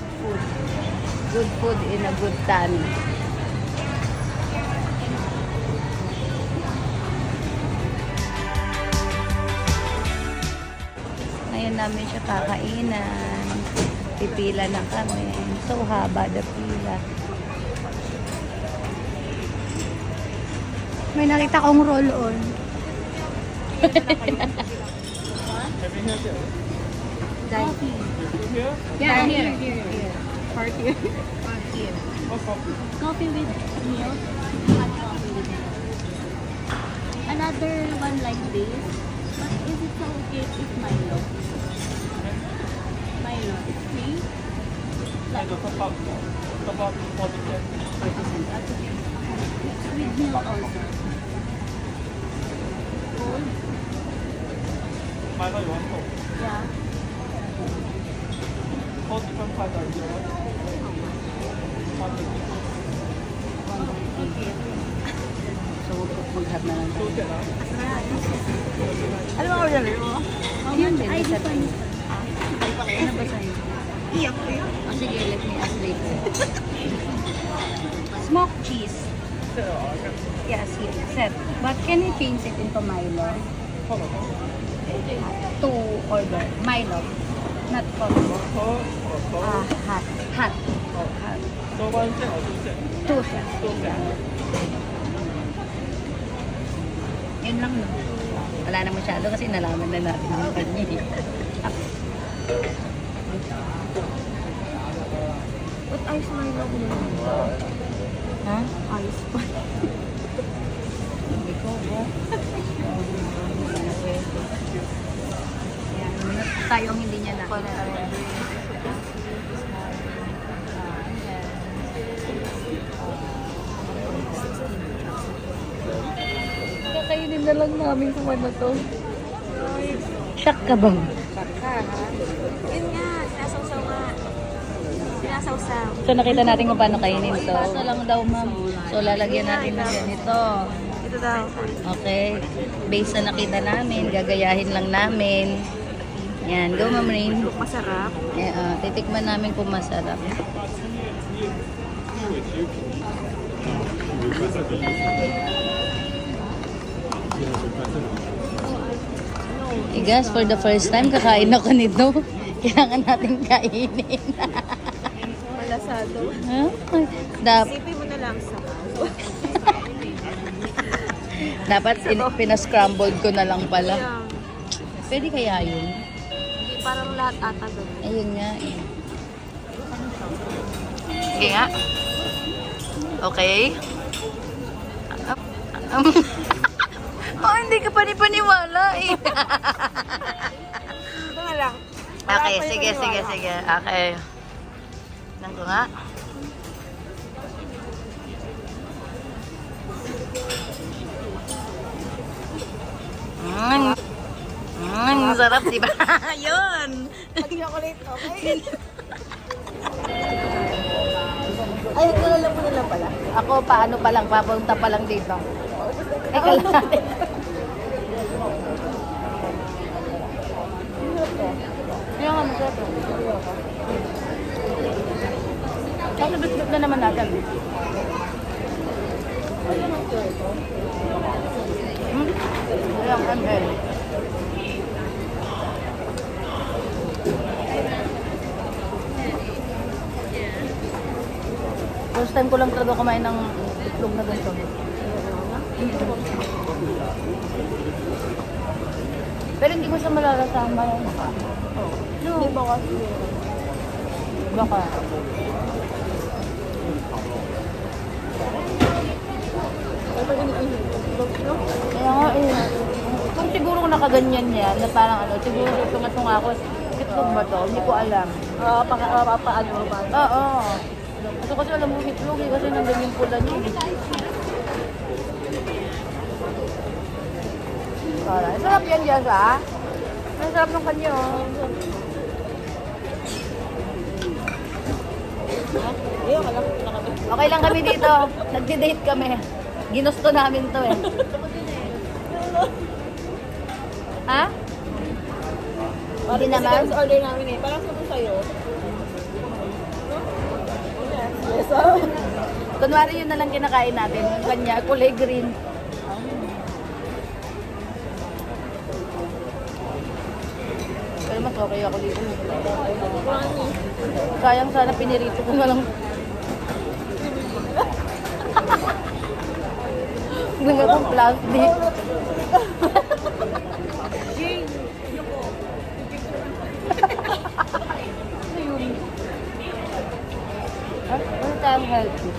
food. Good food in a good time. Ngayon namin siya kakainan. Pipila na kami. So haba the pila. May nakita kong roll-on. Yeah, here. Party. Coffee with milk. Hot coffee with milk. Another one like this. But is it so okay if Milo? Milo, it's free? Like 40 cents. That's okay. With milk also. Cold? Yeah. Okay. So mag-have na lang. Ano ang order mo? Yun din. I Sa define ano ba sa'yo? Iyak ko yun. Oh, sige, let me ask later. Smoked cheese. Yes, set. But can we change it into Milo? To order. Milo. Not possible. Hot. Hot. Two sets. Yun lang, no? Wala na masyado kasi nalaman na natin yung kanya. But ice Milo mo. Ha? Ice pa. Hindi ko, bo. Tayo ang hindi niya na. Kakainin na lang namin kung ano to. Shock ka ba? Yun nga, sinasawsaw nga. Sinasawsaw. So nakita natin kung paano kainin to. Paso lang daw, ma'am. So lalagyan natin ng ganito. Ito daw. Okay. Based sa nakita namin, gagayahin lang namin. Yan. Go, Ma'am Rain. Masarap. Titikman namin kung masarap. Hey guys, for the first time, kakain ako nito. Kailangan natin kainin. Malasado. Huh? Isipin mo na lang sa Dapat pinascrambled ko na lang pala. Kaya, Pwede kaya yun? hindi parang lahat ata doon. Ayun nga eh. Sige nga. Okay. Oh, hindi ka panipaniwala eh. Ito nga lang. Okay, sige. Okay. Tignan ko nga. Sarap, di ba? Yun! Chocolate, okay? Ay, nalala mo na lang pala. Ako, paano pa lang, papunta pa lang dito. Teka lang. Yung nga, masarap. Kasi biscuit na naman natin. Ayan, ML. First time ko lang talaga kumain ng itlog na ganito. Pero hindi ko siya malalasama yung mukha. No. Hindi ba kasi? Baka. Kaya nga eh. Kung siguro nakaganyan niya, na parang ano, siguro tunga-tunga ako, itlog ba to? Hindi ko alam. Paano ba? Oo. Kasi alam mo itlog eh, kasi nandun yung pula niya. Alright. Sarap yan, Jess, ah. Ang sarap ng kanya, oh. Okay lang kami dito. Nagdi-date kami. Ginusto namin to eh. Ha? Hindi naman. Order namin eh. Parang sabi sa'yo. Kunwari yun na lang kinakain natin. Yung kanya, kulay green. Pero mas okay ako dito. Sayang sana pinirito ko na lang. Hindi akong plastic. Wala tayong healthy.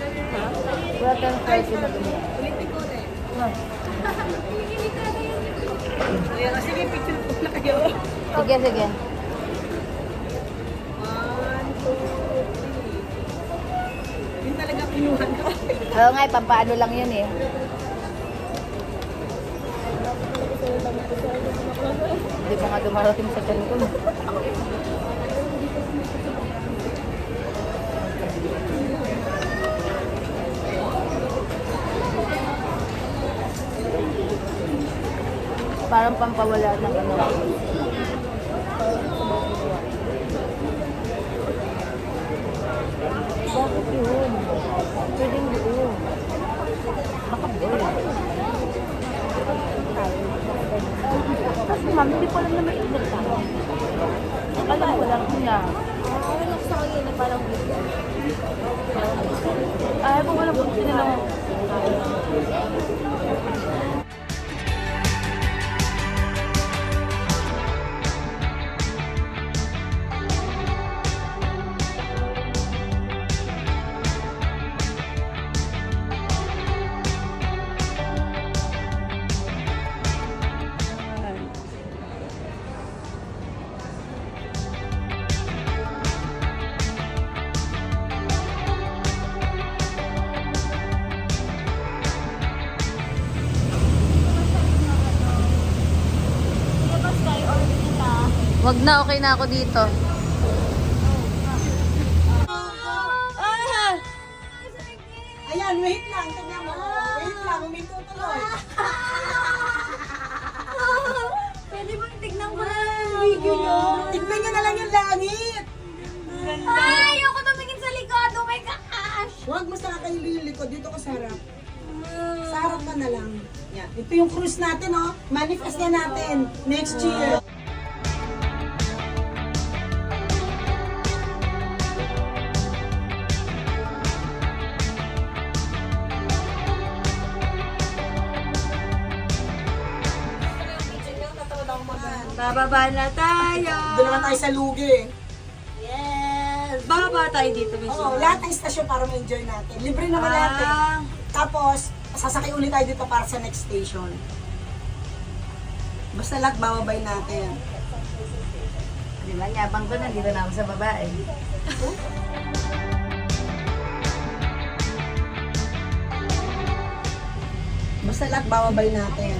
Wala tayong healthy na ganyan. Sige, picture po na kayo. Sige, sige. 1, 2, 3. Yun talaga pinuhan ko. Oo nga, pampaano lang yun eh. Hindi pa nga dumarating sa tiyan ko. Parang pampawala ng ano. Bakit yun? Pwedeng doon. Baka doon. Kasi ma'am, hindi ko alam na may itlog tayo. Alam ko lang niya. Wala ko sa kanya na parang video. Ay, kung wala ko sila. Wag na, okay na ako dito. Ayan, wait lang. Tignan mo. Wait lang, huminto tuloy. Pwede bang tignan ko na yung video nyo? Tignan nyo na lang yung langit. Ay, ayoko tumingin sa likod. Oh my gosh! Huwag mo sa kayo yung likod. Dito ka sa harap. Sa harap ka na lang. Yan. Ito yung cruise natin, oh. Manifest na natin. Next year. Bababa na tayo! Doon naman tayo sa Lugi. Yes! Bababa tayo dito, Miss. Oo, lahat ng istasyon para ma-enjoy natin. Libre naman natin. Tapos, sasakay ulit tayo dito para sa next station. Basta lahat bababay natin. Di ba, nyabang ko, nandito na ako sa babae. Basta lahat bababay natin.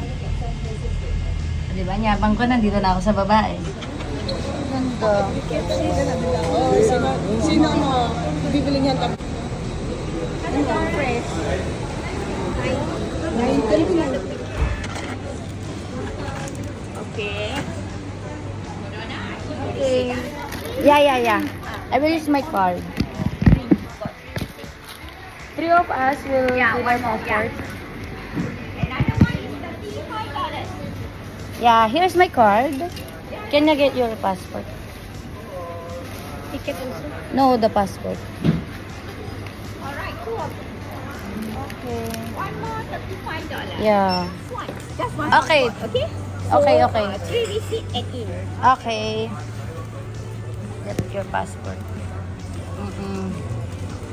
Di ba, nyabang ko, nandito na ako sa babae. Ganda. Sino mo? Bibili niyan lang. Fresh. Okay. Okay. Yeah. I will use my card. 3 of us will do the passport. Yeah, here's my card. Can you get your passport? Ticket also. No, the passport. Alright, cool. Okay. One more $35. Yeah. One. Just one. Okay. Okay? Okay. 3 receipt and in. Okay. Get your passport.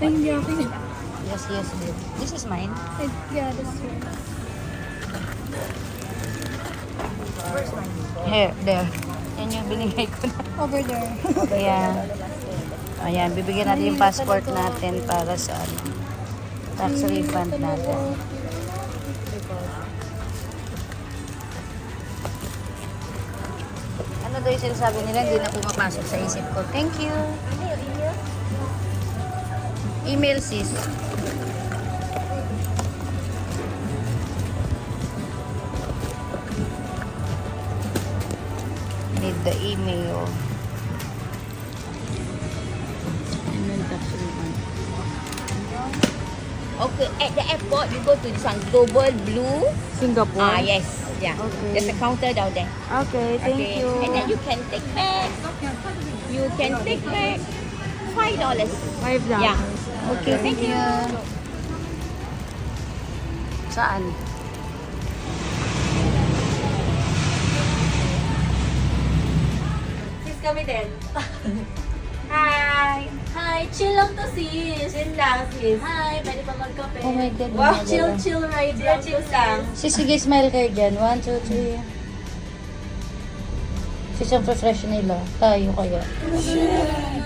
Thank you. Yes, babe. This is mine. Yeah, that's true. Where's mine? Here, there. Yan yung binigay ko na. Over there. Ayan. Ayan, bibigyan natin yung passport natin para sa ano, tax refund natin. Ano daw yung sinasabi nila? Hindi na pumapasok sa isip ko. Thank you. Email, sis. Need the email. Email tax refund. Okay, at the airport, you go to this one, Global Blue. Singapore. Yes. Yeah. Okay. There's a counter down there. Okay, thank Okay. you. And then you can take back. You can take back $5. $5. Yeah. Okay, thank you. Saan? Sis kami din. Hi! Hi! Chill lang to sis! Chill lang sis! Hi! Pwede pa magkape? Oh my God. Wow! Chill ride lang to sis! Sige, smile kayo dyan. 1, 2, 3. Sis, ang refresh nila. Tayo kaya.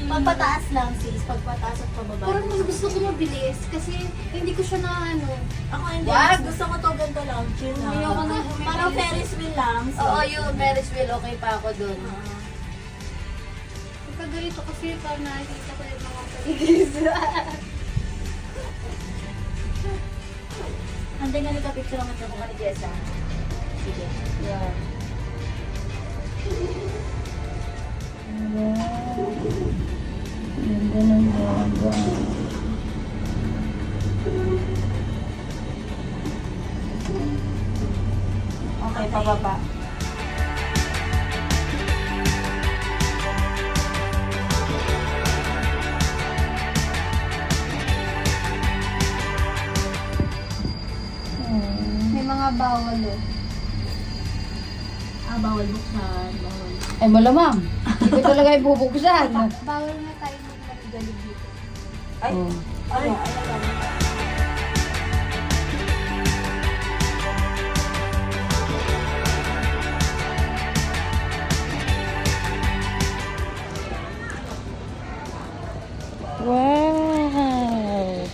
Pagpataas lang sis, pagpataas at pababa. Parang mas gusto ko mabilis kasi hindi ko siya na ano. Ako hindi, mas gusto ko to ganito lang, chill lang. Ayoko na Parang Ferris wheel lang. So. Oo, yung Ferris wheel, okay pa ako dun. Pagka ganito kasi parang nakikita ko yung mga paligis. Hantay nga nagka-picture naman sa mukha ni Jessa. Sige. Yeah. Ganda ng baga. Okay, pababa. May mga bawal eh. Bawal buksan, bawal. Ay, malamang. Hindi ko talaga ibubuksan. Bawal nga tayo mag-galig dito. Ay, Oh. ay, Wow.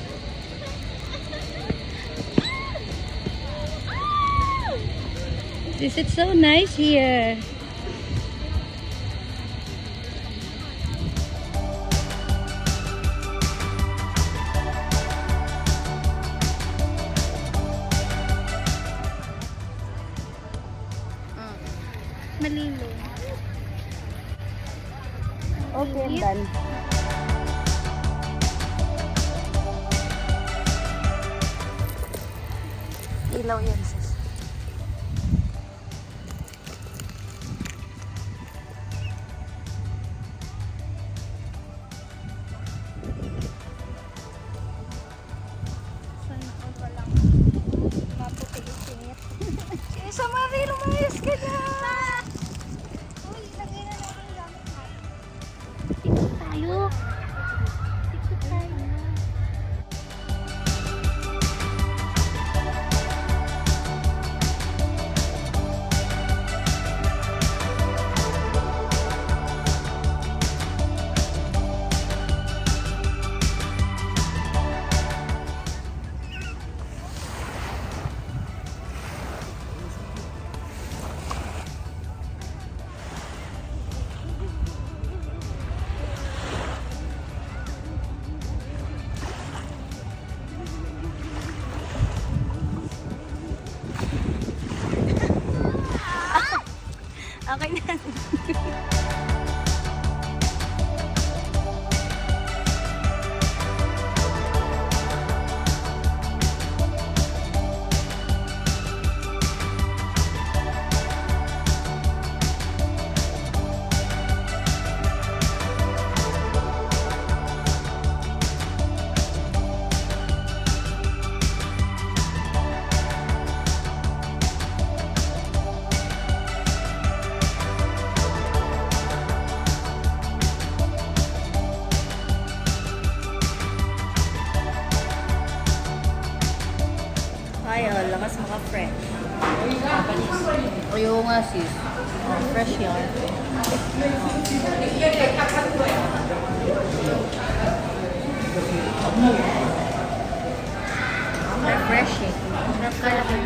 This is so nice here. Malilo. Okay, I'm done. Ilaw yan, sis. Sana all pa lang. Maputi-isip. Sa Marie, lumayas ka na! Uy, lagay na lang ang gamit mo. Tikot tayo. Tikot tayo. Okay na. Ay, lakas maka-fresh. Ayaw nga, sis. Oh, fresh yan. Refreshing. Sarap ka lang.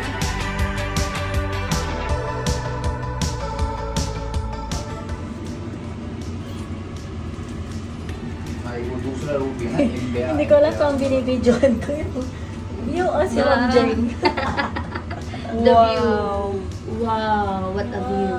Hindi ko alam kung binibidyoan ko yun. Yung si Ramjeng. The view. Wow, what a view.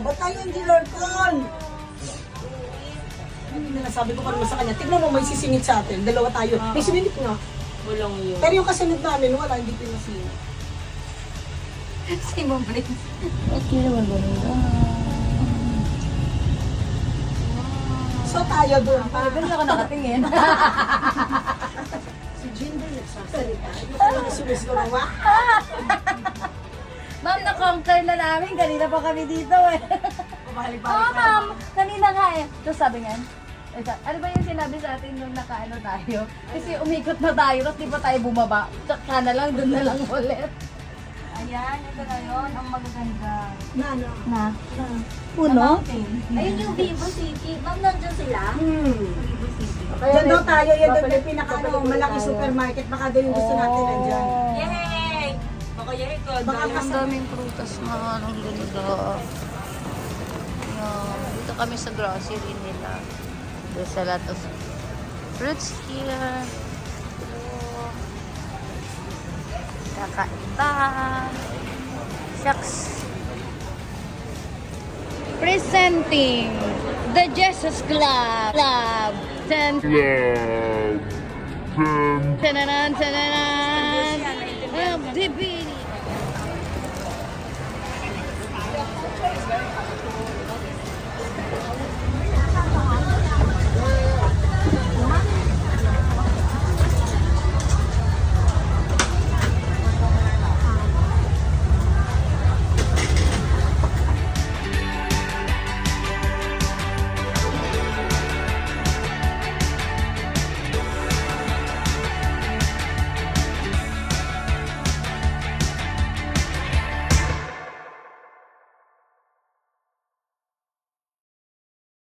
ba't tayo hindi aircon? Hindi na sabi ko pa naman sa kanya, tignan mo may sisingit sa atin, dalawa tayo. May siningit nga. Walang yun. Pero yung kasunod namin, wala, hindi pinasingit. Si Mom Prince. Okay naman ba nila? So tayo doon. Doon ako nakatingin. Si Jinder nagsasalita. Hindi ka lang sumisgaw. Ma'am, na-conquer na namin. Kanina pa kami dito eh. Oo, ma'am. Kanina nga eh. Tapos sabi niyan, ano ba yung sinabi sa atin nung nakaano tayo? Kasi umikot na tayo, tapos di pa tayo bumaba. Tsaka na lang, doon na lang ulit. Ayan, ito na yun. Ang magaganda. Ano? Na? Puno? Ayun yung Vivo City. Ma'am, nandiyan sila? Vivo City. Yan daw tayo, yan daw yung pinaka malaki supermarket. Baka daw yung gusto natin nandyan. Yay! Baka yay ko. Baka Ang kasi daming prutas na ang ganda. Yan. Dito kami sa grocery nila. There's a lot of fruits here. Kakaiba. Shucks. Presenting the Jesus Club. Ten. Tananan, tananan. Of the beauty.